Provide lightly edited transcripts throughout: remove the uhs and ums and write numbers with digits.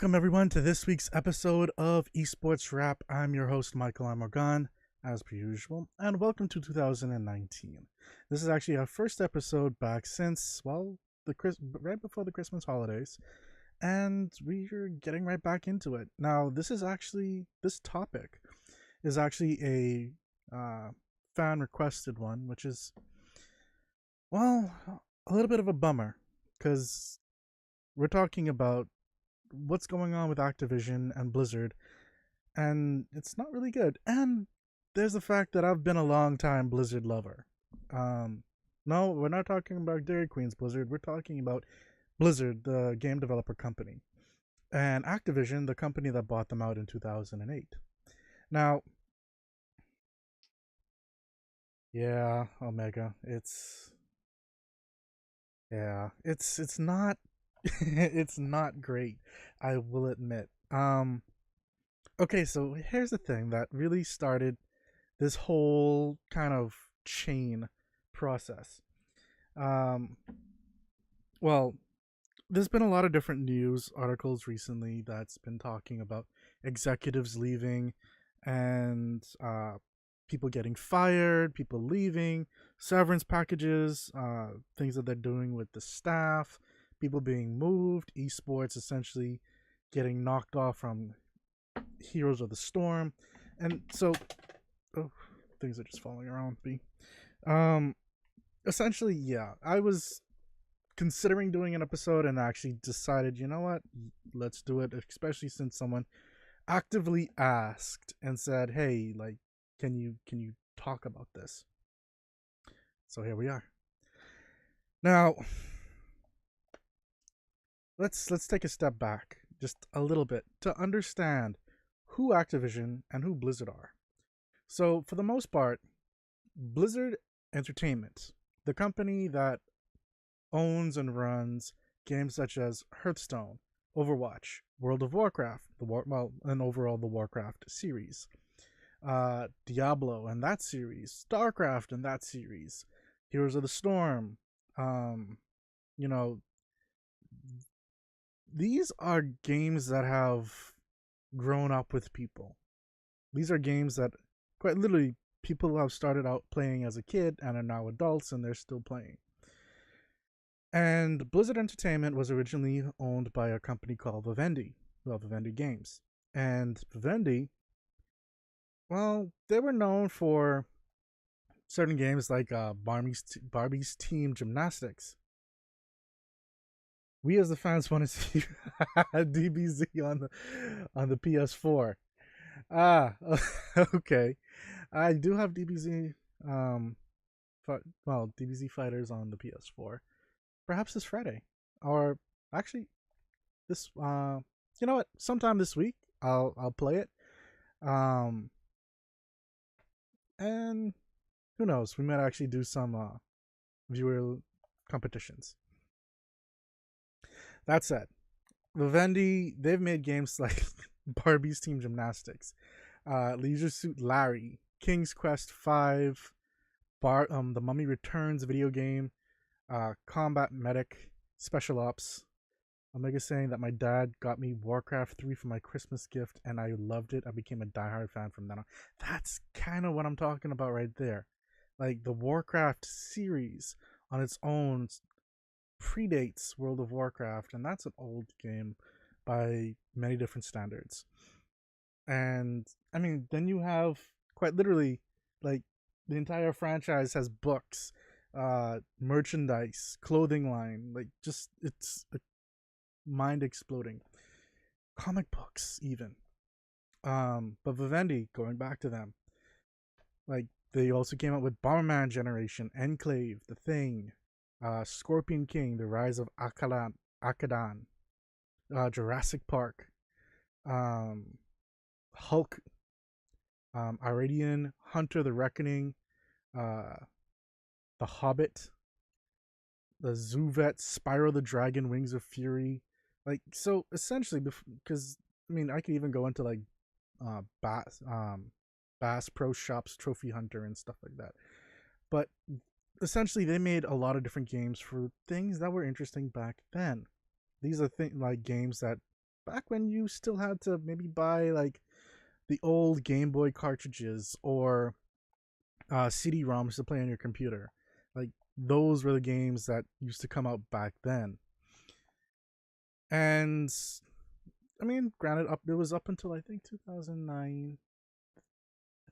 Welcome everyone to this week's episode of Esports Wrap. I'm your host Michael Morgan, as per usual, and welcome to 2019. This is actually our first episode back since, well, right before the Christmas holidays, and we're getting right back into it. Now, this topic is actually a fan requested one, which is, well, a little bit of a bummer because we're talking about what's going on with Activision and Blizzard, and it's not really good. And there's the fact that I've been a long time Blizzard lover. No, we're not talking about Dairy Queen's Blizzard. We're talking about Blizzard, the game developer company, and Activision, the company that bought them out in 2008. Now, yeah, Omega, it's not it's not great, I will admit. Okay, so here's the thing that really started this whole kind of chain process. Um, well, there's been a lot of different news articles recently that's been talking about executives leaving and people getting fired, people leaving, severance packages, things that they're doing with the staff, people being moved, esports essentially getting knocked off from Heroes of the Storm. And so, oh, things are just falling around me. Um, Essentially, yeah, I was considering doing an episode and actually decided, you know what, let's do it, especially since someone actively asked and said, hey, like, can you talk about this? So here we are. Now, let's take a step back just a little bit to understand who Activision and who Blizzard are. So for the most part, Blizzard Entertainment, the company that owns and runs games such as Hearthstone, Overwatch, World of Warcraft, and overall the Warcraft series, Diablo and that series, Starcraft and that series, Heroes of the Storm. You know, these are games that have grown up with people. These are games that quite literally people have started out playing as a kid and are now adults and they're still playing. And Blizzard Entertainment was originally owned by a company called Vivendi Games. And Vivendi, well, they were known for certain games like Barbie's Team Gymnastics. We as the fans want to see DBZ on the PS4. Ah, okay. I do have DBZ, DBZ Fighters on the PS4. Perhaps this Friday, or actually, this. You know what? Sometime this week, I'll play it. And who knows? We might actually do some viewer competitions. That said, Vivendi, they've made games like Barbie's Team Gymnastics, Leisure Suit Larry, King's Quest V, The Mummy Returns video game, Combat Medic, Special Ops. Omega saying that my dad got me Warcraft 3 for my Christmas gift and I loved it. I became a diehard fan from then on. That's kind of what I'm talking about right there. Like the Warcraft series on its own predates World of Warcraft, and that's an old game by many different standards. And I mean, then you have quite literally, like, the entire franchise has books, merchandise, clothing line, like, just it's mind exploding. Comic books, even. But Vivendi, going back to them, like, they also came out with Bomberman Generation, Enclave, The Thing, Scorpion King, The Rise of Akadan, Jurassic Park, Hulk, Iridian, Hunter the Reckoning, The Hobbit, the Zoo Vet, Spyro the Dragon, Wings of Fury. Like, so essentially, because I mean, I could even go into like Bass Pro Shops, Trophy Hunter, and stuff like that. But essentially, they made a lot of different games for things that were interesting back then. These are like games that back when you still had to maybe buy like the old Game Boy cartridges or CD-ROMs to play on your computer. Like those were the games that used to come out back then. And I mean, granted, it was up until I think 2009.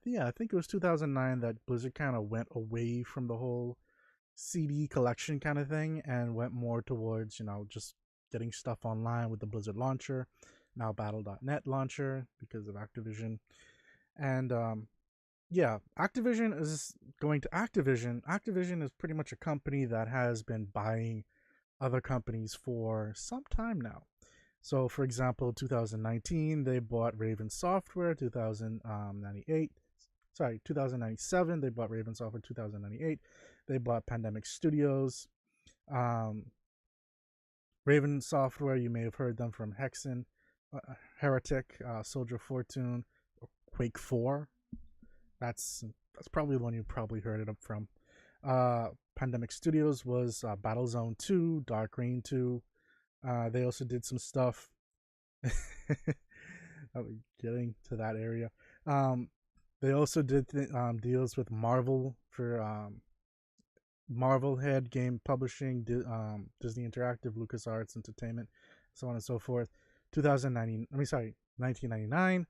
Yeah, I think it was 2009 that Blizzard kind of went away from the whole CD collection kind of thing and went more towards, just getting stuff online with the Blizzard launcher, now Battle.net launcher because of Activision. And yeah, Activision is going to Activision. Activision is pretty much a company that has been buying other companies for some time now. So, for example, 2019, they bought Raven Software. 2097, they bought Raven Software. 2098, they bought Pandemic Studios. Um, Raven Software, you may have heard them from Hexen, Heretic, Soldier of Fortune, Quake 4. That's probably the one you probably heard it from. Pandemic Studios was Battlezone 2, Dark Reign 2. They also did some stuff. Getting to that area. They also did deals with Marvel for Marvel Head Game Publishing, Disney Interactive, LucasArts Entertainment, so on and so forth. 1999,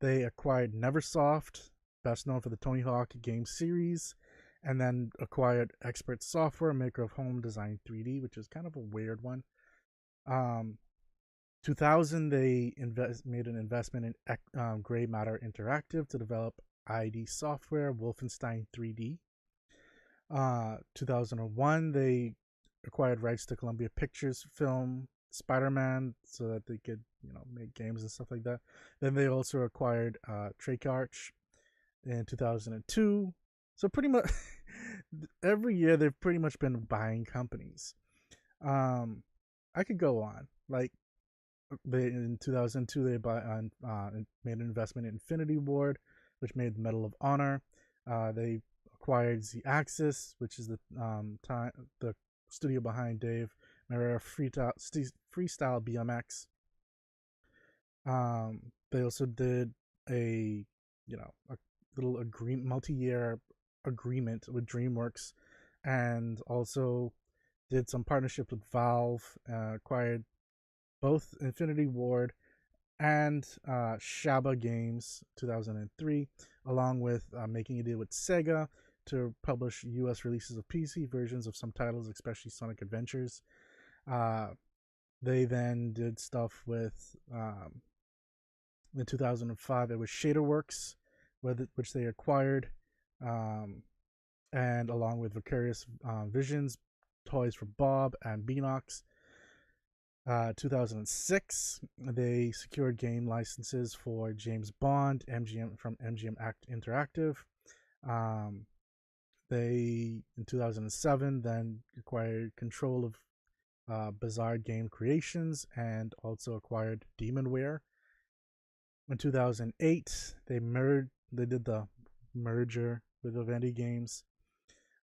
they acquired Neversoft, best known for the Tony Hawk game series, and then acquired Expert Software, maker of Home Design 3D, which is kind of a weird one. 2000, they made an investment in Gray Matter Interactive to develop ID Software, Wolfenstein 3D. 2001, they acquired rights to Columbia Pictures film Spider-Man so that they could, make games and stuff like that. Then they also acquired Treyarch in 2002. So pretty much every year they've pretty much been buying companies. I could go on. Like in 2002, they made an investment in Infinity Ward, which made Medal of Honor. They acquired Z-Axis, which is the studio behind Dave Marrera Freestyle BMX. They also did a little multi-year agreement with DreamWorks, and also did some partnership with Valve. Acquired both Infinity Ward and Shaba Games 2003, along with making a deal with Sega to publish US releases of PC versions of some titles, especially Sonic Adventures. They then did stuff with, in 2005, it was Shaderworks, which they acquired, and along with Vicarious Visions, Toys for Bob, and Beanox. 2006, they secured game licenses for James Bond, from MGM Interactive. They, in 2007, then acquired control of Bizarre Game Creations and also acquired Demonware. In 2008, they did the merger with Vivendi Games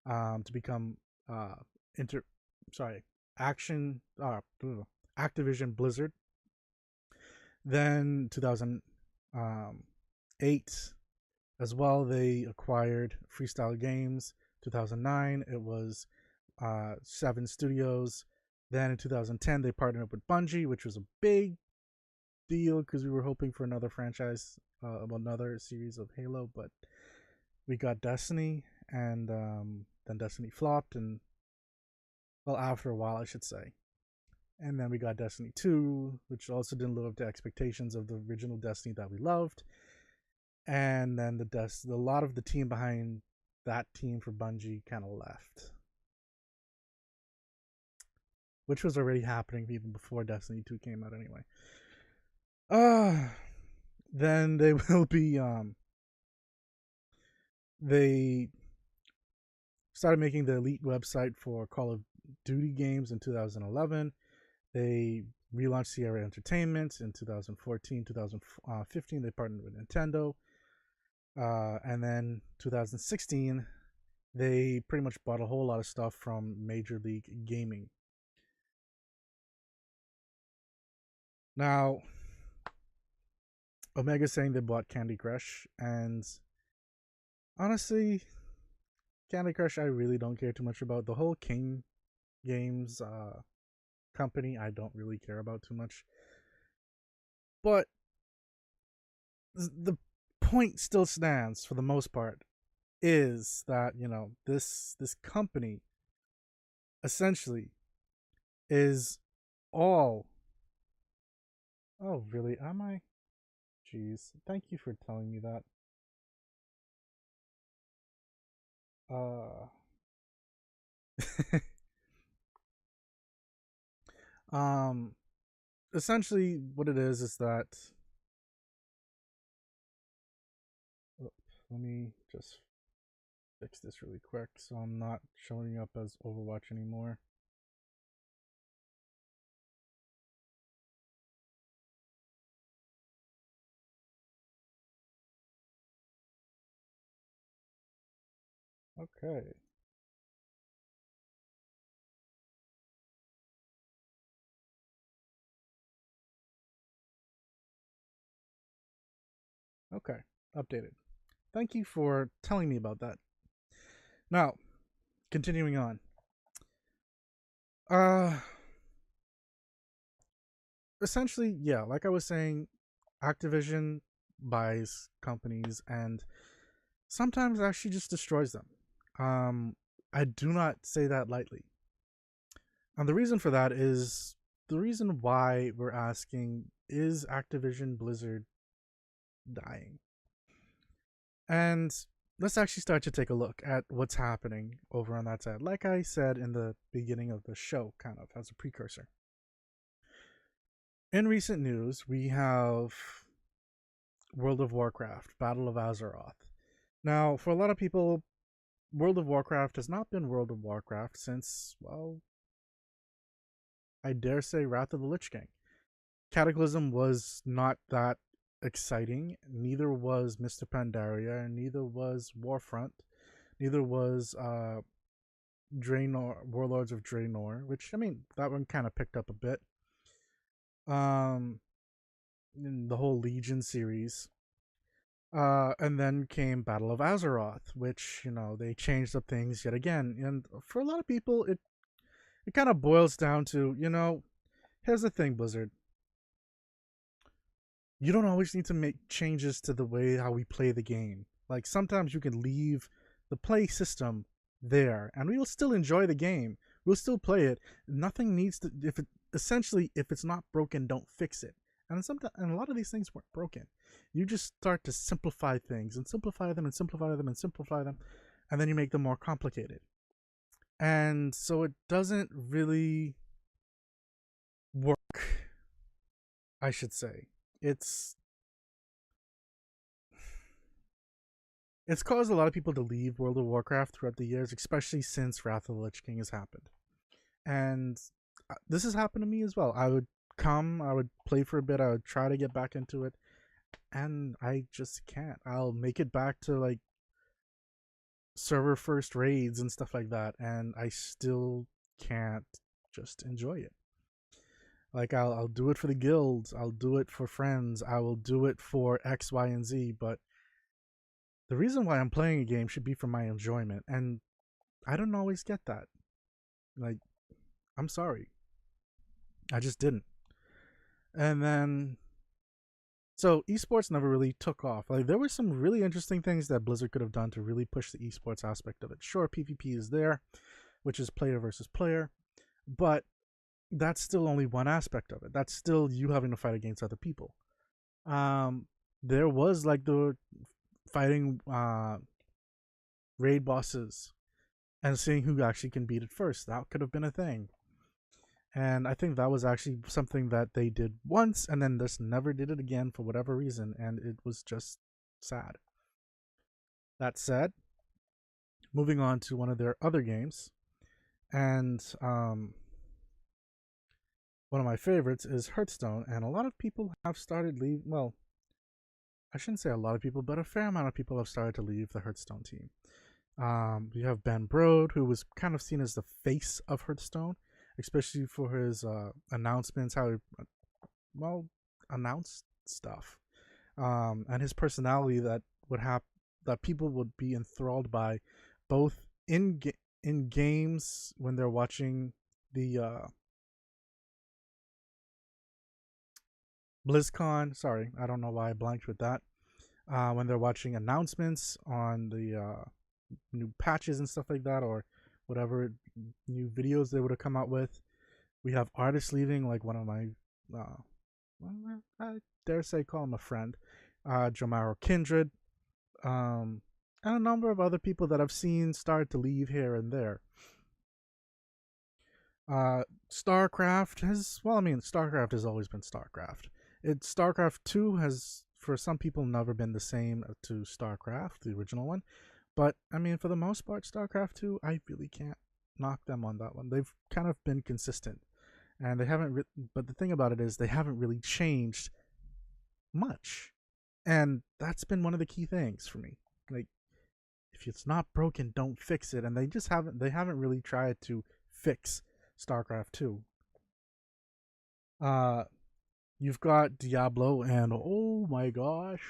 to become Activision Blizzard. Then 2008 as well, they acquired Freestyle Games. 2009, it was 7 Studios. Then in 2010, they partnered up with Bungie, which was a big deal because we were hoping for another franchise, another series of Halo, but we got Destiny, and then Destiny flopped, and well, after a while, I should say. And then we got Destiny 2, which also didn't live up to expectations of the original Destiny that we loved. And then a lot of the team behind that team for Bungie kind of left, which was already happening even before Destiny 2 came out anyway. Then they will be they started making the Elite website for Call of Duty games in 2011. They relaunched Sierra Entertainment in 2014. 2015, they partnered with Nintendo. And then 2016, they pretty much bought a whole lot of stuff from Major League Gaming. Now, Omega's saying they bought Candy Crush, and honestly, Candy Crush I really don't care too much about. The whole King Games company I don't really care about too much. But the point still stands for the most part is that, this company essentially is all. Oh, really? Am I? Jeez. Thank you for telling me that. Uh um essentially what it is that oh, let me just fix this really quick so I'm not showing up as Overwatch anymore. Okay. Okay. Updated. Thank you for telling me about that. Now, continuing on. Uh Essentially, yeah, like I was saying, Activision buys companies and sometimes actually just destroys them. Um I do not say that lightly. And the reason for that is the reason why we're asking is Activision Blizzard dying? And let's actually start to take a look at what's happening over on that side. Like I said in the beginning of the show, kind of as a precursor. In recent news, we have World of Warcraft, Battle of Azeroth. Now, for a lot of people, World of Warcraft has not been World of Warcraft since, well, I dare say Wrath of the Lich King. Cataclysm was not that exciting. Neither was Mr. Pandaria, neither was Warfront, neither was Draenor, Warlords of Draenor, which I mean that one kind of picked up a bit. In the whole Legion series. And then came Battle of Azeroth, which, they changed up things yet again. And for a lot of people, it kind of boils down to, here's the thing, Blizzard. You don't always need to make changes to the way how we play the game. Like sometimes you can leave the play system there and we will still enjoy the game. We'll still play it. Nothing needs to if it's not broken, don't fix it. And a lot of these things weren't broken. You just start to simplify things and simplify them and simplify them and simplify them, and then you make them more complicated. And so it doesn't really work, I should say. It's it's caused a lot of people to leave World of Warcraft throughout the years, especially since Wrath of the Lich King has happened. And this has happened to me as well. I would play for a bit, I would try to get back into it, and I just can't. I'll make it back to like server first raids and stuff like that, and I still can't just enjoy it. Like I'll do it for the guilds, I'll do it for friends, I will do it for X, Y, and Z, but the reason why I'm playing a game should be for my enjoyment, and I don't always get that. Like, I'm sorry. I just didn't. And then so esports never really took off. Like there were some really interesting things that Blizzard could have done to really push the esports aspect of it. Sure, PvP is there, which is player versus player, but that's still only one aspect of it. That's still you having to fight against other people. Um, there was like the fighting raid bosses and seeing who actually can beat it first. That could have been a thing. And I think that was actually something that they did once and then just never did it again for whatever reason. And it was just sad. That said, moving on to one of their other games. And one of my favorites is Hearthstone. And a lot of people have started leaving. Well, I shouldn't say a lot of people, but a fair amount of people have started to leave the Hearthstone team. You have Ben Brode, who was kind of seen as the face of Hearthstone, especially for his announcements, how he well, announce stuff. And his personality that would have that people would be enthralled by, both in games when they're watching the BlizzCon. Sorry, I don't know why I blanked with that. When they're watching announcements on the new patches and stuff like that, or whatever new videos they would have come out with. We have artists leaving, like one of my, I dare say, call him a friend, Jomaro Kindred, and a number of other people that I've seen start to leave here and there. StarCraft has, well, I mean, StarCraft has always been StarCraft. StarCraft 2 has, for some people, never been the same to StarCraft, the original one. But, I mean, for the most part, StarCraft 2, I really can't knock them on that one. They've kind of been consistent. And they haven't, but the thing about it is they haven't really changed much. And that's been one of the key things for me. Like, if it's not broken, don't fix it. And they haven't really tried to fix StarCraft 2. You've got Diablo, and oh my gosh,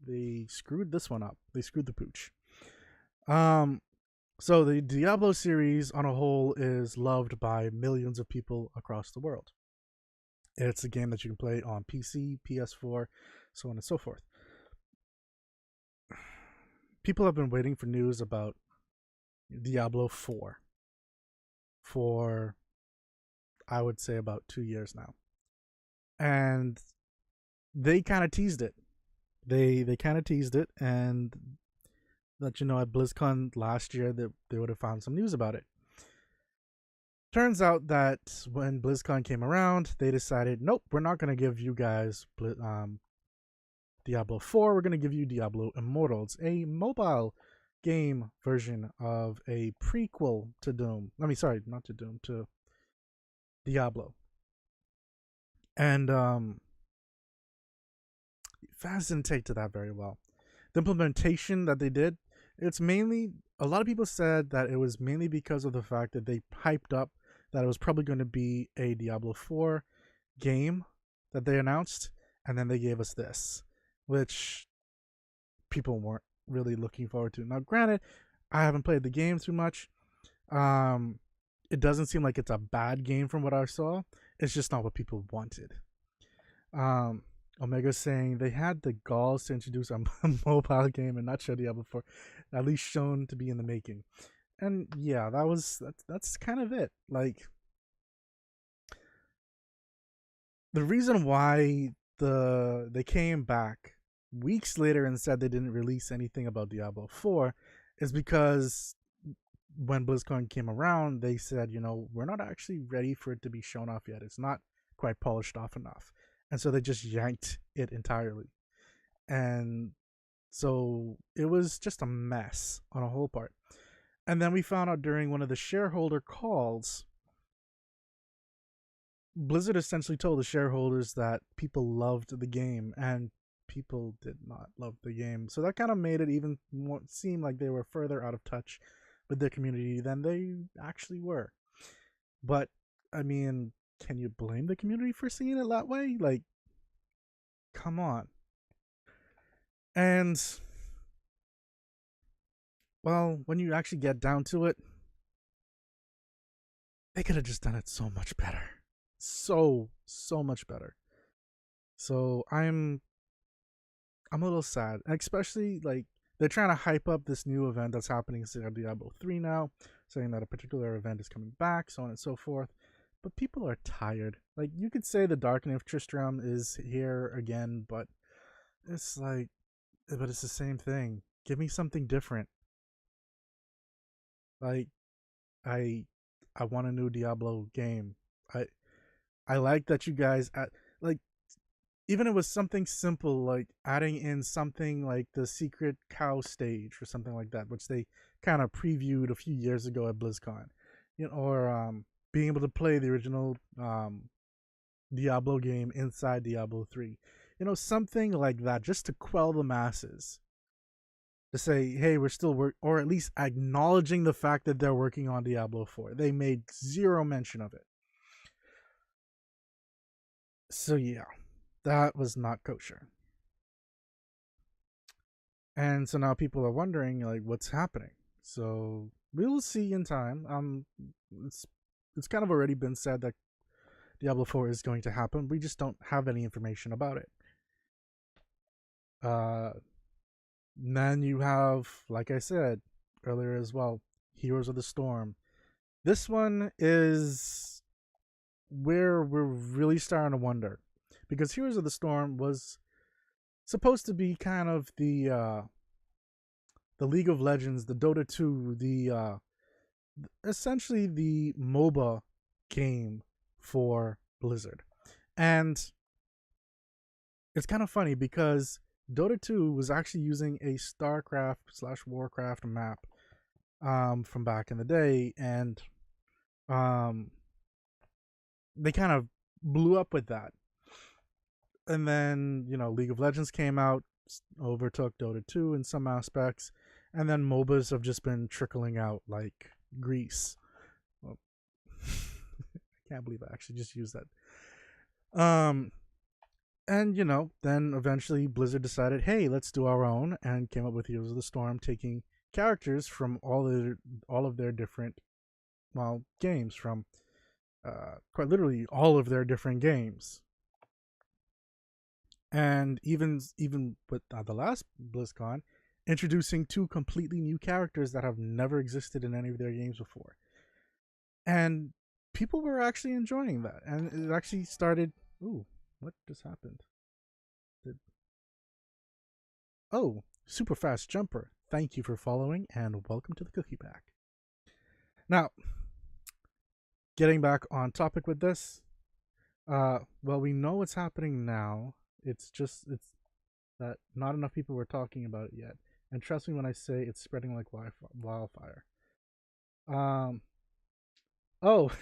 they screwed this one up. They screwed the pooch. So the Diablo series on a whole is loved by millions of people across the world. It's a game that you can play on PC, PS4, so on and so forth. People have been waiting for news about Diablo 4 for, I would say, about 2 years now. And they kind of teased it. They kind of teased it and let you know at BlizzCon last year that they would have found some news about it. Turns out that when BlizzCon came around, they decided, nope, we're not going to give you guys Diablo 4. We're going to give you Diablo Immortals, a mobile game version of a prequel to Doom. I mean, sorry, not to Doom, to Diablo. And Faz didn't take to that very well. The implementation that they did, it's mainly, a lot of people said that it was mainly because of the fact that they hyped up that it was probably going to be a Diablo 4 game that they announced, and then they gave us this, which people weren't really looking forward to. Now, granted, I haven't played the game too much. It doesn't seem like it's a bad game from what I saw. It's just not what people wanted. Omega's saying they had the galls to introduce a mobile game and not show Diablo 4, at least shown to be in the making. And yeah, that's kind of it. Like, the reason why they came back weeks later and said they didn't release anything about Diablo 4 is because when BlizzCon came around, they said, we're not actually ready for it to be shown off yet. It's not quite polished off enough. And so they just yanked it entirely. And so it was just a mess on a whole part. And then we found out during one of the shareholder calls, Blizzard essentially told the shareholders that people loved the game and people did not love the game. So that kind of made it even more seem like they were further out of touch with their community than they actually were. But, I mean, can you blame the community for seeing it that way? Like, come on. And, well, when you actually get down to it, they could have just done it so much better. So much better. So I'm a little sad, especially like they're trying to hype up this new event that's happening in Diablo 3 now, saying that a particular event is coming back, so on and so forth. But people are tired. Like, you could say the Darkening of Tristram is here again, but it's like, but it's the same thing. Give me something different. Like, I want a new Diablo game. I like that you guys like, even it was something simple like adding in something like the secret cow stage or something like that, which they kind of previewed a few years ago at BlizzCon, or being able to play the original Diablo game inside Diablo 3, something like that, just to quell the masses, to say, hey, we're still or at least acknowledging the fact that they're working on Diablo 4. They made zero mention of it. So yeah, That was not kosher. And so now people are wondering, like, what's happening. So we'll see in time. It's it's kind of already been said that Diablo 4 is going to happen. We just don't have any information about it. Then you have, like I said earlier as well, Heroes of the Storm. This one is where we're really starting to wonder, because Heroes of the Storm was supposed to be kind of the League of Legends, the Dota 2, the essentially the MOBA game for Blizzard. And it's kind of funny because Dota 2 was actually using a StarCraft/Warcraft map from back in the day, and they kind of blew up with that. And then, League of Legends came out, overtook Dota 2 in some aspects, and then MOBAs have just been trickling out like grease. Well, I can't believe I actually just used that. And then eventually Blizzard decided, hey, let's do our own, and came up with Heroes of the Storm, taking characters from all of their different, games, from quite literally all of their different games. And even with the last BlizzCon, introducing 2 completely new characters that have never existed in any of their games before. And people were actually enjoying that. And it actually started... Ooh, what just happened? Oh, Super Fast Jumper. Thank you for following, and welcome to the Cookie Pack. Now, getting back on topic with this, we know what's happening now. It's that not enough people were talking about it yet. And trust me when I say it's spreading like wildfire. Oh,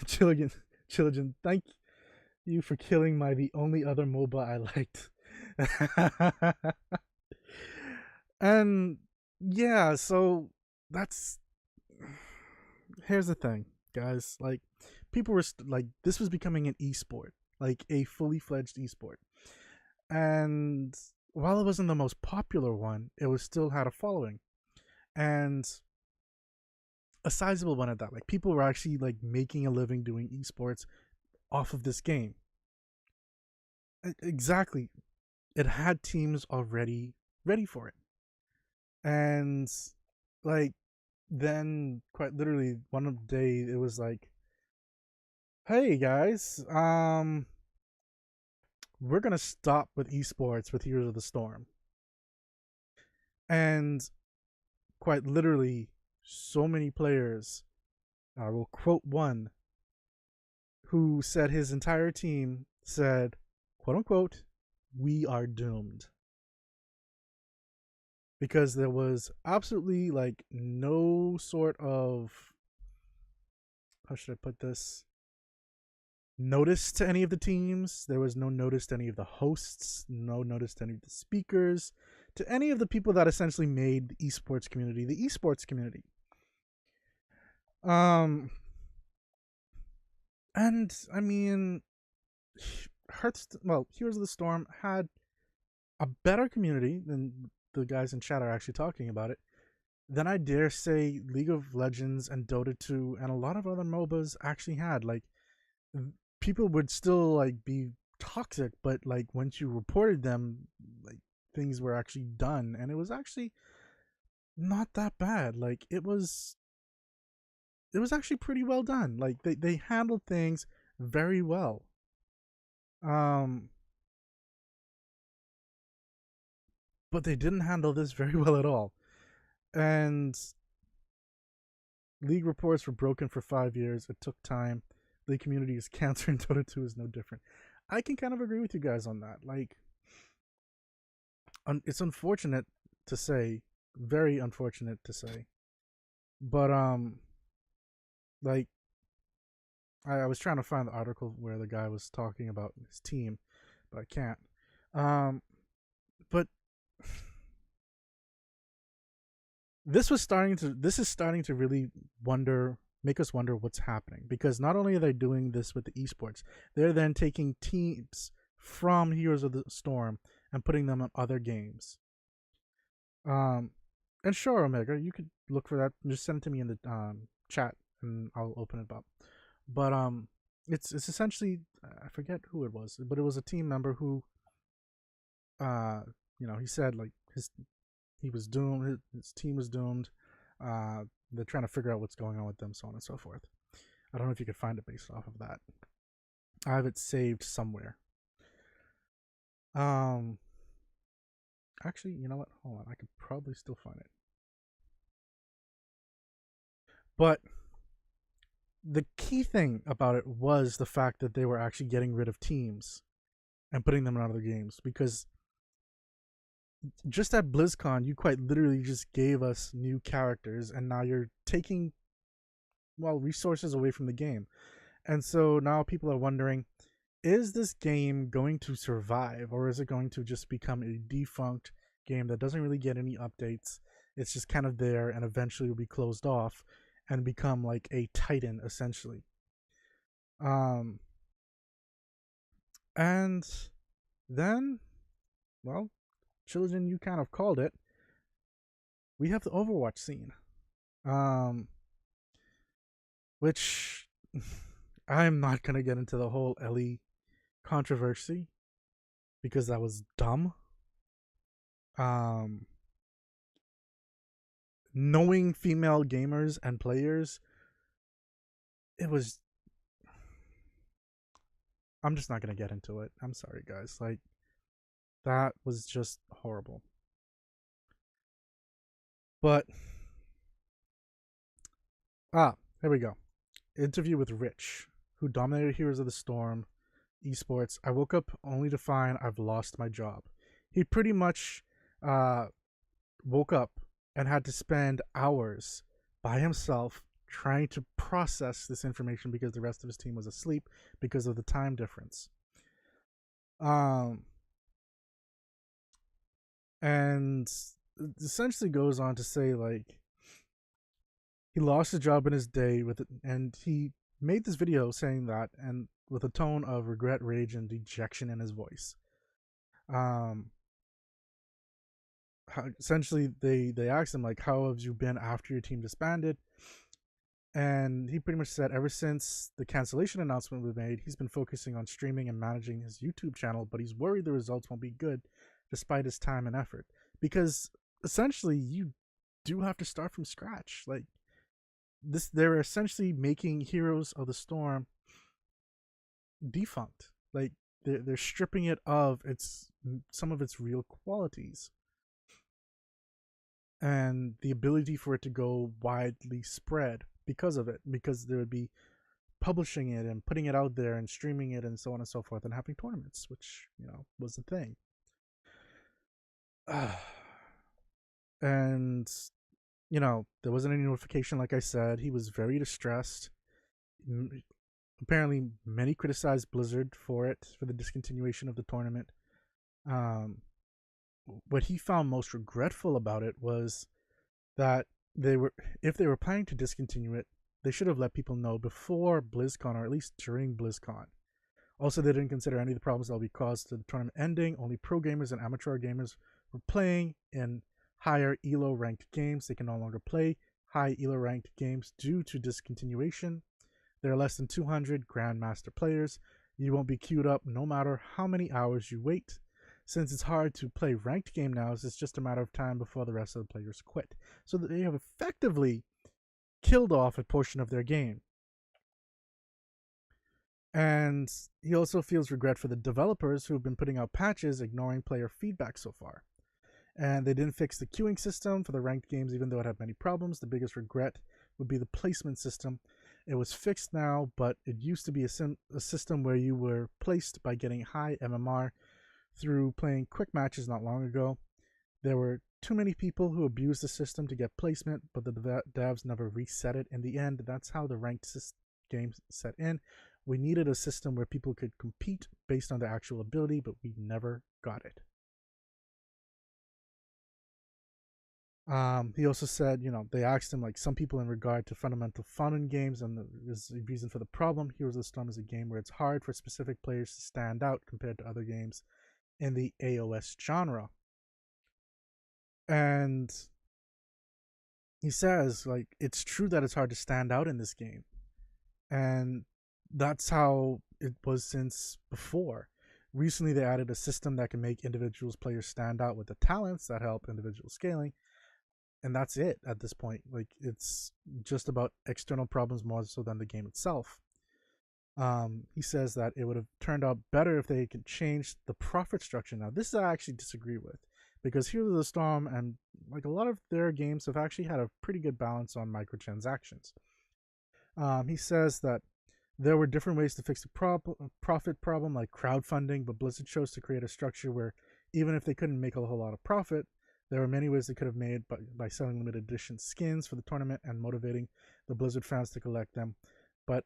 Chilligan, thank you for killing the only other MOBA I liked. And yeah, so here's the thing, guys. Like, people were this was becoming an esport, like a fully fledged esport. And while it wasn't the most popular one, it still had a following, and a sizable one at that. Like, people were actually like making a living doing esports off of this game. Exactly. It had teams already ready for it. And then quite literally one day it was like, hey guys, we're gonna stop with esports with Heroes of the Storm. And quite literally, so many players, I will quote one, who said his entire team said, quote unquote, we are doomed. Because there was absolutely no sort of, how should I put this, notice to any of the teams. There was no notice to any of the hosts, no notice to any of the speakers, to any of the people that essentially made the esports community the esports community. And I mean, Heroes of the Storm had a better community than the guys in chat are actually talking about it, then I dare say League of Legends and Dota 2 and a lot of other MOBAs actually had. Like, people would still be toxic, but once you reported them, things were actually done, and it was actually not that bad. It was actually pretty well done. They handled things very well. But they didn't handle this very well at all. And League reports were broken for 5 years. It took time. The community is cancer, and Dota 2 is no different. I can kind of agree with you guys on that. It's unfortunate to say, very unfortunate to say, but I was trying to find the article where the guy was talking about his team, but I can't. But this is starting to really make us wonder what's happening, because not only are they doing this with the esports, they're then taking teams from Heroes of the Storm and putting them in other games. And sure, Omega, you could look for that. Just send it to me in the chat, and I'll open it up. But it's essentially, I forget who it was, but it was a team member who, he said like he was doomed. His team was doomed. They're trying to figure out what's going on with them, so on and so forth. I don't know if you could find it based off of that. I have it saved somewhere. Actually, you know what? Hold on, I could probably still find it. But the key thing about it was the fact that they were actually getting rid of teams and putting them in other games, because just at BlizzCon, you quite literally just gave us new characters, and now you're taking, well, resources away from the game. And so now people are wondering, is this game going to survive, or is it going to just become a defunct game that doesn't really get any updates? It's just kind of there and eventually will be closed off and become like a Titan, essentially. And then, well, Children, you kind of called it. We have the Overwatch scene, which I'm not gonna get into the whole Ellie controversy because that was dumb. Knowing female gamers and players, it was. I'm just not gonna get into it. I'm sorry, guys. Like, that was just horrible. But here we go. Interview with Rich, who dominated Heroes of the Storm Esports. I woke up only to find I've lost my job. He pretty much woke up and had to spend hours by himself trying to process this information because the rest of his team was asleep because of the time difference. And it essentially goes on to say, like, he lost his job in his day with it, and he made this video saying that, and with a tone of regret, rage, and dejection in his voice. Essentially, they asked him, like, how have you been after your team disbanded? And he pretty much said ever since the cancellation announcement was made, he's been focusing on streaming and managing his YouTube channel, but he's worried the results won't be good despite his time and effort. Because essentially, you do have to start from scratch. Like, they're essentially making Heroes of the Storm defunct. Like, they're stripping it of some of its real qualities and the ability for it to go widely spread because of it, because there would be publishing it and putting it out there and streaming it and so on and so forth and having tournaments, which, was the thing. And there wasn't any notification. Like I said, he was very distressed. Apparently many criticized Blizzard for the discontinuation of the tournament. What he found most regretful about it was that if they were planning to discontinue it, they should have let people know before BlizzCon, or at least during BlizzCon. Also, they didn't consider any of the problems that will be caused to the tournament ending. Only pro gamers and amateur gamers were playing in higher ELO ranked games. They can no longer play high ELO ranked games due to discontinuation. There are less than 200 Grandmaster players. You won't be queued up no matter how many hours you wait. Since it's hard to play ranked game now, it's just a matter of time before the rest of the players quit. So they have effectively killed off a portion of their game. And he also feels regret for the developers who have been putting out patches ignoring player feedback so far. And they didn't fix the queuing system for the ranked games, even though it had many problems. The biggest regret would be the placement system. It was fixed now, but it used to be a system where you were placed by getting high MMR through playing quick matches not long ago. There were too many people who abused the system to get placement, but the devs never reset it. In the end, that's how the ranked games set in. We needed a system where people could compete based on their actual ability, but we never got it. He also said, they asked him, like, some people in regard to fundamental fun in games and the reason for the problem. Heroes of the Storm is a game where it's hard for specific players to stand out compared to other games in the AOS genre. And he says, like, it's true that it's hard to stand out in this game. And that's how it was since before. Recently, they added a system that can make individuals players stand out with the talents that help individual scaling. And that's it at this point. Like, it's just about external problems more so than the game itself. He says that it would have turned out better if they could change the profit structure. Now, this I actually disagree with, because Heroes of the Storm and like a lot of their games have actually had a pretty good balance on microtransactions. He says that there were different ways to fix the profit problem, like crowdfunding, but Blizzard chose to create a structure where even if they couldn't make a whole lot of profit, there were many ways they could have made by selling limited edition skins for the tournament and motivating the Blizzard fans to collect them. But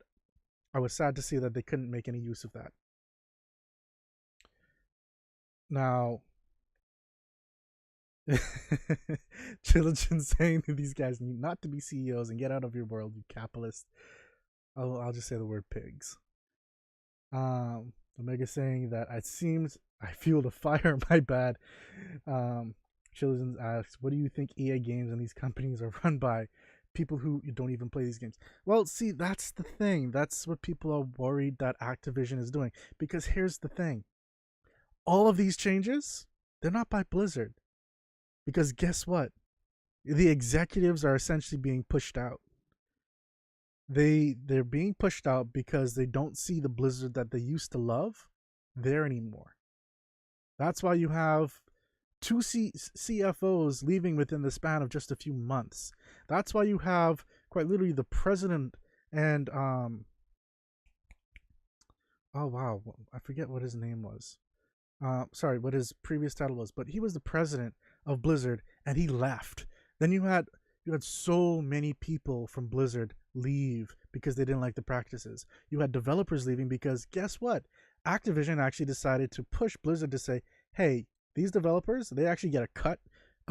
I was sad to see that they couldn't make any use of that. Now, Children saying that these guys need not to be CEOs and get out of your world, you capitalist. I'll just say the word pigs. Omega saying that it seems I fueled a fire. My bad. Children asks, what do you think EA games and these companies are run by? People who don't even play these games. Well, see, that's the thing. That's what people are worried that Activision is doing. Because here's the thing. All of these changes, they're not by Blizzard. Because guess what? The executives are essentially being pushed out. They're being pushed out because they don't see the Blizzard that they used to love there anymore. That's why you have two CFOs leaving within the span of just a few months. That's why you have quite literally the president and oh wow, I forget what his name was. Sorry, what his previous title was, but he was the president of Blizzard and he left. Then you had so many people from Blizzard leave because they didn't like the practices. You had developers leaving because guess what? Activision actually decided to push Blizzard to say, hey, these developers, they actually get a cut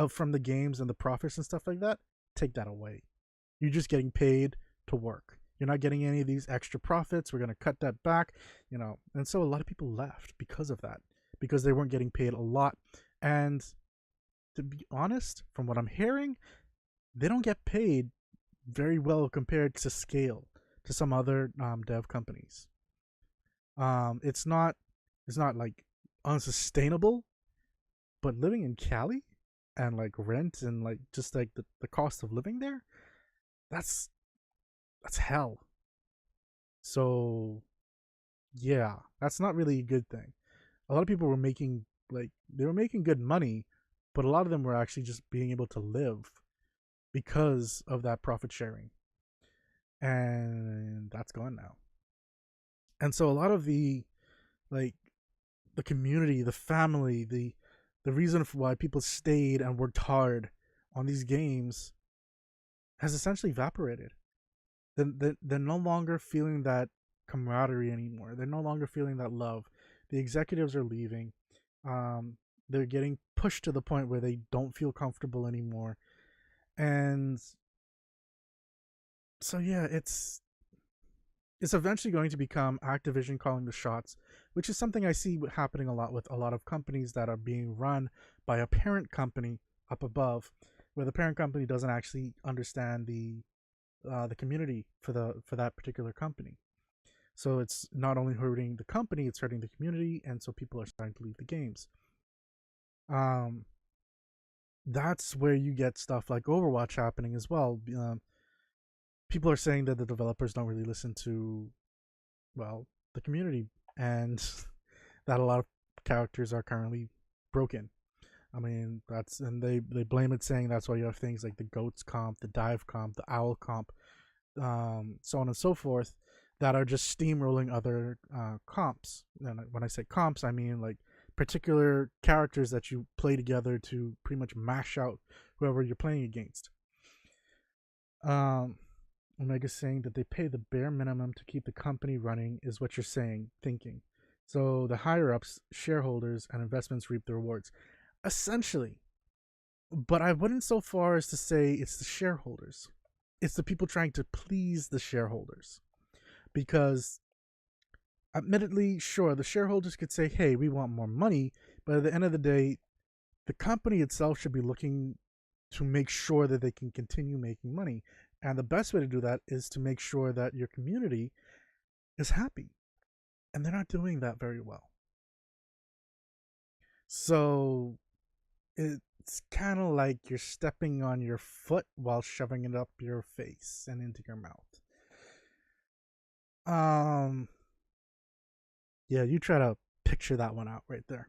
from the games and the profits and stuff like that. Take that away. You're just getting paid to work. You're not getting any of these extra profits. We're going to cut that back, And so a lot of people left because of that, because they weren't getting paid a lot. And to be honest, from what I'm hearing, they don't get paid very well compared to scale to some other dev companies. It's not like unsustainable, but living in Cali and like rent and like just like the cost of living there, that's hell. So yeah, that's not really a good thing. A lot of people were making good money, but a lot of them were actually just being able to live because of that profit sharing. And that's gone now. And so a lot of the community, the family, the reason for why people stayed and worked hard on these games has essentially evaporated. They're no longer feeling that camaraderie anymore. They're no longer feeling that love. The executives are leaving. They're getting pushed to the point where they don't feel comfortable anymore. And so yeah, it's eventually going to become Activision calling the shots, which is something I see happening a lot with a lot of companies that are being run by a parent company up above, where the parent company doesn't actually understand the community for that particular company. So it's not only hurting the company, it's hurting the community, and so people are starting to leave the games. That's where you get stuff like Overwatch happening as well. People are saying that the developers don't really listen to, well, the community, and that a lot of characters are currently broken. I mean, they blame it, saying that's why you have things like the goats comp, the dive comp, the owl comp, so on and so forth, that are just steamrolling other comps. And when I say comps, I mean like particular characters that you play together to pretty much mash out whoever you're playing against. Omega's saying that they pay the bare minimum to keep the company running is what you're thinking. So the higher ups, shareholders, and investments reap the rewards. Essentially, But I wouldn't so far as to say it's the shareholders. It's the people trying to please the shareholders. Because admittedly, sure, the shareholders could say, hey, we want more money, but at the end of the day, the company itself should be looking to make sure that they can continue making money. And the best way to do that is to make sure that your community is happy. And they're not doing that very well. So it's kind of like you're stepping on your foot while shoving it up your face and into your mouth. Yeah, you try to picture that one out right there.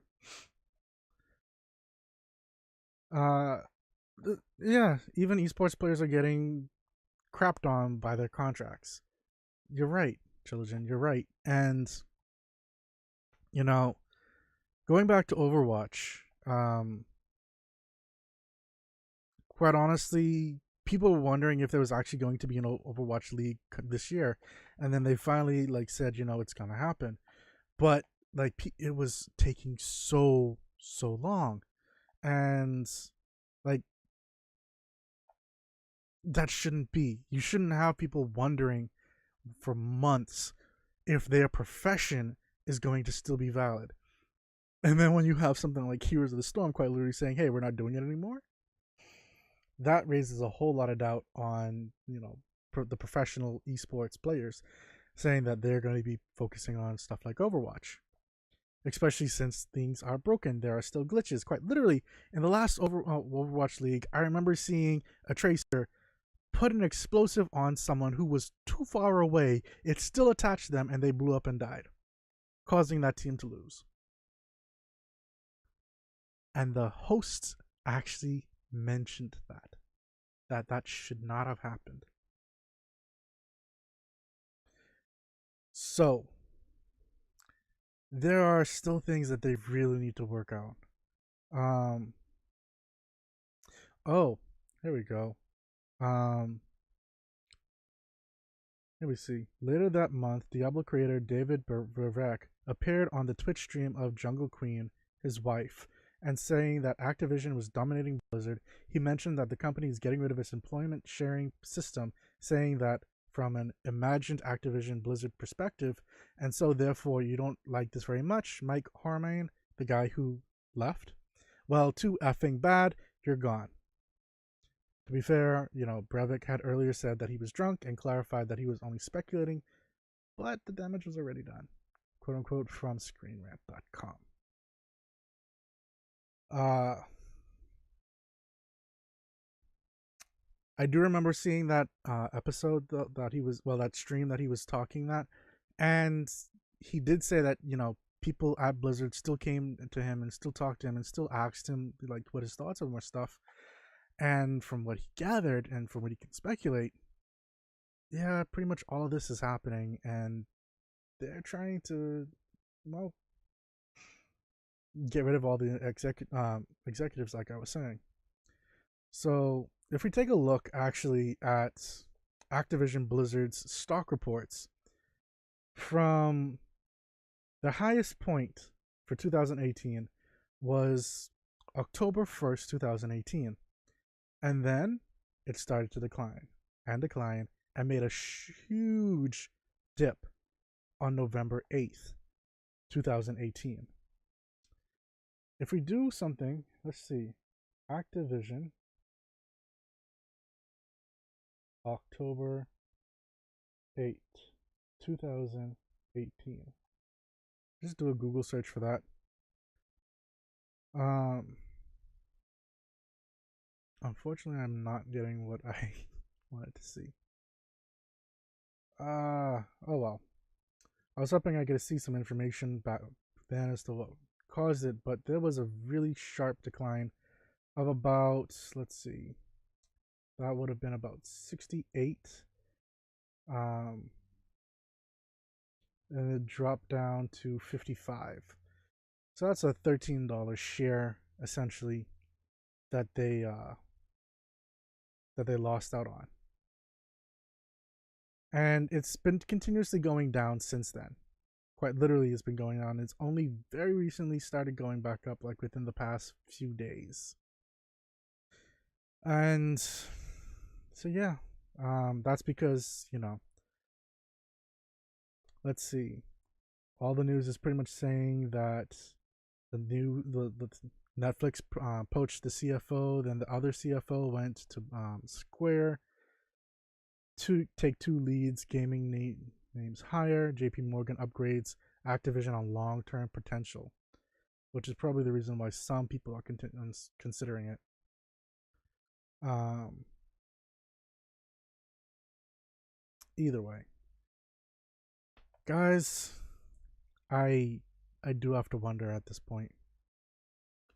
Uh, yeah, even esports players are getting crapped on by their contracts. You're right, Children. You're right, and you know, going back to Overwatch, quite honestly, people were wondering if there was actually going to be an Overwatch League this year, and then they finally like said, it's gonna happen, but like it was taking so long, and like that shouldn't be. You shouldn't have people wondering for months if their profession is going to still be valid. And then when you have something like Heroes of the Storm quite literally saying, hey, we're not doing it anymore, that raises a whole lot of doubt on, the professional esports players saying that they're going to be focusing on stuff like Overwatch. Especially since things are broken. There are still glitches. Quite literally, in the last Overwatch League, I remember seeing a tracer put an explosive on someone who was too far away. It still attached them and they blew up and died, causing that team to lose. And the hosts actually mentioned that should not have happened. So there are still things that they really need to work out. Oh, here we go. Let me see. Later that month, Diablo creator David Vervek appeared on the Twitch stream of Jungle Queen, his wife, and saying that Activision was dominating Blizzard. He mentioned that the company is getting rid of its employment sharing system, saying that from an imagined Activision Blizzard perspective, and so therefore you don't like this very much, Mike Harmon, the guy who left. Well, too effing bad, you're gone. To be fair, Breivik had earlier said that he was drunk and clarified that he was only speculating, but the damage was already done, quote unquote, from ScreenRant.com. I do remember seeing that episode that he was, that stream that he was talking that, and he did say that people at Blizzard still came to him and still talked to him and still asked him like what his thoughts on more stuff. And from what he gathered and from what he can speculate, yeah, pretty much all of this is happening, and they're trying to, well, get rid of all the executives, like I was saying. So if we take a look actually at Activision Blizzard's stock reports from the highest point for 2018 was October 1st, 2018. And then it started to decline and made a huge dip on November 8th, 2018. If we do something, let's see, Activision, October 8th, 2018. Just do a Google search for that. Unfortunately, I'm not getting what I wanted to see. Oh well. I was hoping I could see some information back then as to what caused it, but there was a really sharp decline of about, let's see, that would have been about 68. And it dropped down to 55. So that's a $13 share essentially that they lost out on. And it's been continuously going down since then. Quite literally, it's been going on. It's only very recently started going back up, like within the past few days. And so yeah, that's because let's see, all the news is pretty much saying that the Netflix poached the CFO, then the other CFO went to Square to take two leads, gaming names higher. JP Morgan upgrades Activision on long-term potential, which is probably the reason why some people are considering it. Um, Either way, guys, I I do have to wonder at this point: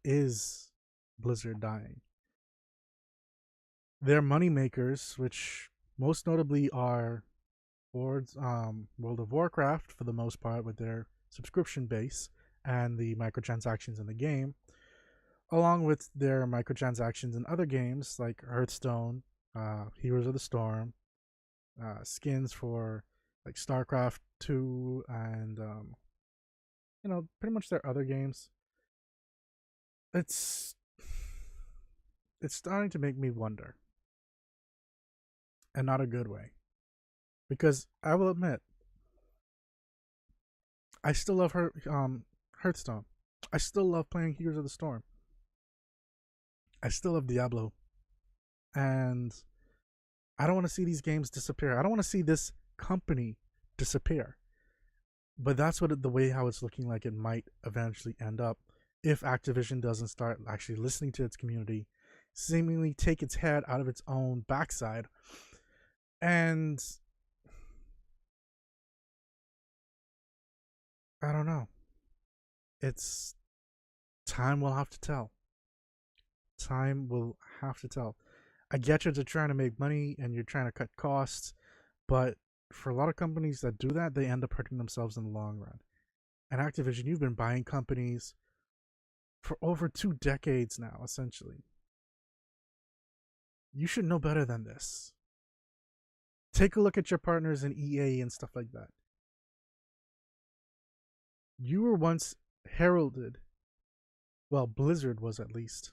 is Blizzard dying? Their money makers, which most notably are World of Warcraft for the most part, with their subscription base and the microtransactions in the game, along with their microtransactions in other games like Hearthstone, Heroes of the Storm, skins for like StarCraft 2, and pretty much their other games. It's it's starting to make me wonder, and not a good way, because I will admit I still love Hearthstone. I still love playing Heroes of the Storm. I still love Diablo, and I don't want to see these games disappear. I don't want to see this company disappear. But that's what the way how it's looking like it might eventually end up if Activision doesn't start actually listening to its community, seemingly take its head out of its own backside, and I don't know. It's time will have to tell. Time will have to tell. I get you're trying to make money and you're trying to cut costs, but for a lot of companies that do that, they end up hurting themselves in the long run. And Activision, you've been buying companies for over 2 decades now, essentially. You should know better than this. Take a look at your partners in EA and stuff like that. You were once heralded, well, Blizzard was at least,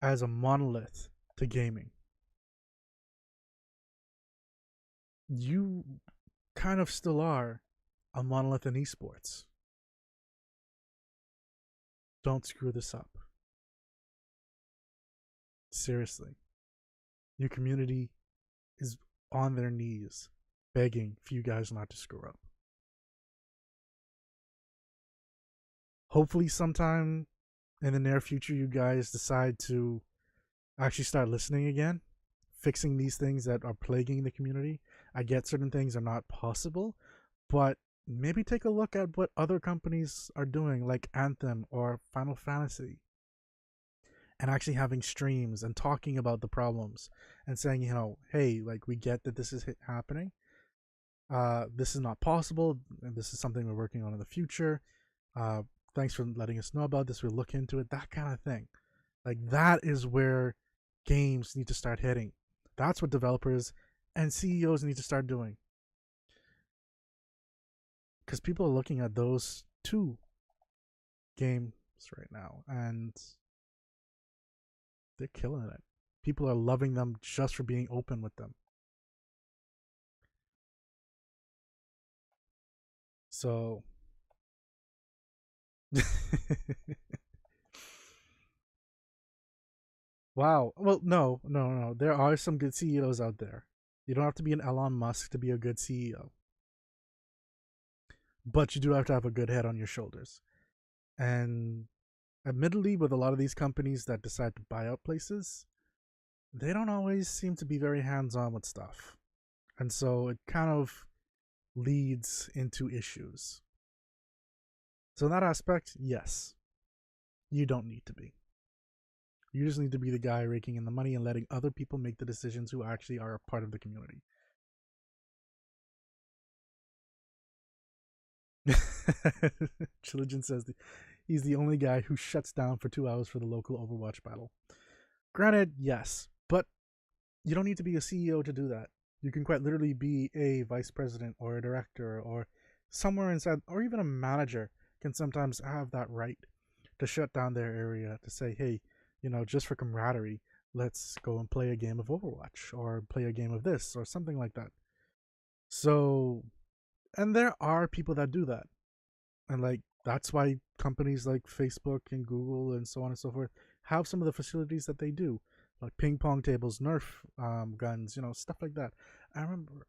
as a monolith to gaming. You kind of still are a monolith in esports. Don't screw this up. Seriously. Your community is on their knees begging for you guys not to screw up. Hopefully, sometime in the near future, you guys decide to actually start listening again, fixing these things that are plaguing the community. I get certain things are not possible, but maybe take a look at what other companies are doing, like Anthem or Final Fantasy, and actually having streams and talking about the problems and saying, hey, like, we get that this is happening. This is not possible, and this is something we're working on in the future. Thanks for letting us know about this. We'll look into it. That kind of thing. Like, that is where games need to start hitting. That's what developers and CEOs need to start doing. Because people are looking at those two games right now, and they're killing it. People are loving them just for being open with them. So wow. Well, no. There are some good CEOs out there. You don't have to be an Elon Musk to be a good CEO. But you do have to have a good head on your shoulders. And admittedly, with a lot of these companies that decide to buy out places, they don't always seem to be very hands-on with stuff. And so it kind of leads into issues. So in that aspect, yes, you don't need to be. You just need to be the guy raking in the money and letting other people make the decisions who actually are a part of the community. Chiligen says he's the only guy who shuts down for 2 hours for the local Overwatch battle. Granted, yes, but you don't need to be a CEO to do that. You can quite literally be a vice president or a director or somewhere inside, or even a manager can sometimes have that right to shut down their area, to say, hey, just for camaraderie, let's go and play a game of Overwatch or play a game of this or something like that. So, and there are people that do that. And like, that's why companies like Facebook and Google and so on and so forth have some of the facilities that they do, like ping pong tables, Nerf guns, stuff like that. I remember.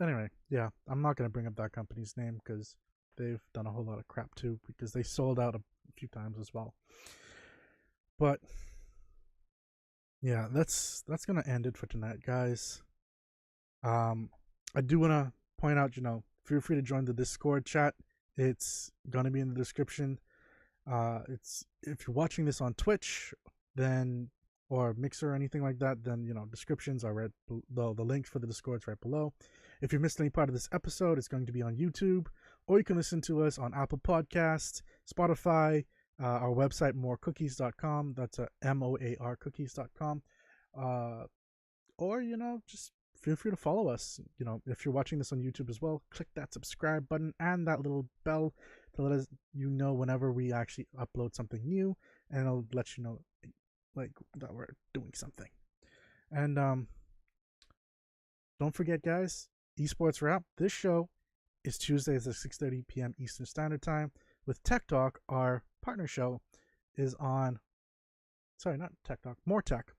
Anyway, yeah, I'm not going to bring up that company's name because they've done a whole lot of crap too, because they sold out a few times as well. But yeah, that's gonna end it for tonight, guys. I do want to point out, feel free to join the Discord chat. It's gonna be in the description. It's if you're watching this on Twitch, then or Mixer or anything like that, then descriptions are right. The links for the Discord's right below. If you missed any part of this episode, it's going to be on YouTube, or you can listen to us on Apple Podcasts, Spotify, our website moarcookies.com. That's MOAR cookies.com. Or just feel free to follow us. If you're watching this on YouTube as well, click that subscribe button and that little bell to let us know whenever we actually upload something new, and it'll let you know like that we're doing something. And don't forget, guys, Esports Wrap. This show is Tuesdays at 6:30 p.m. Eastern Standard Time. With Tech Talk, our partner show is on. Sorry, not Tech Talk. MOAR Tech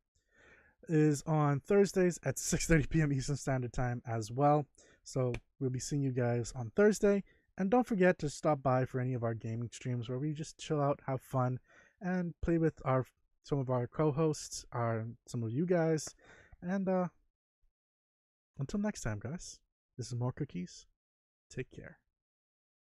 is on Thursdays at 6:30 p.m. Eastern Standard Time as well. So we'll be seeing you guys on Thursday. And don't forget to stop by for any of our gaming streams where we just chill out, have fun, and play with some of our co-hosts, some of you guys. And until next time, guys, this is MOAR Cookies. Take care.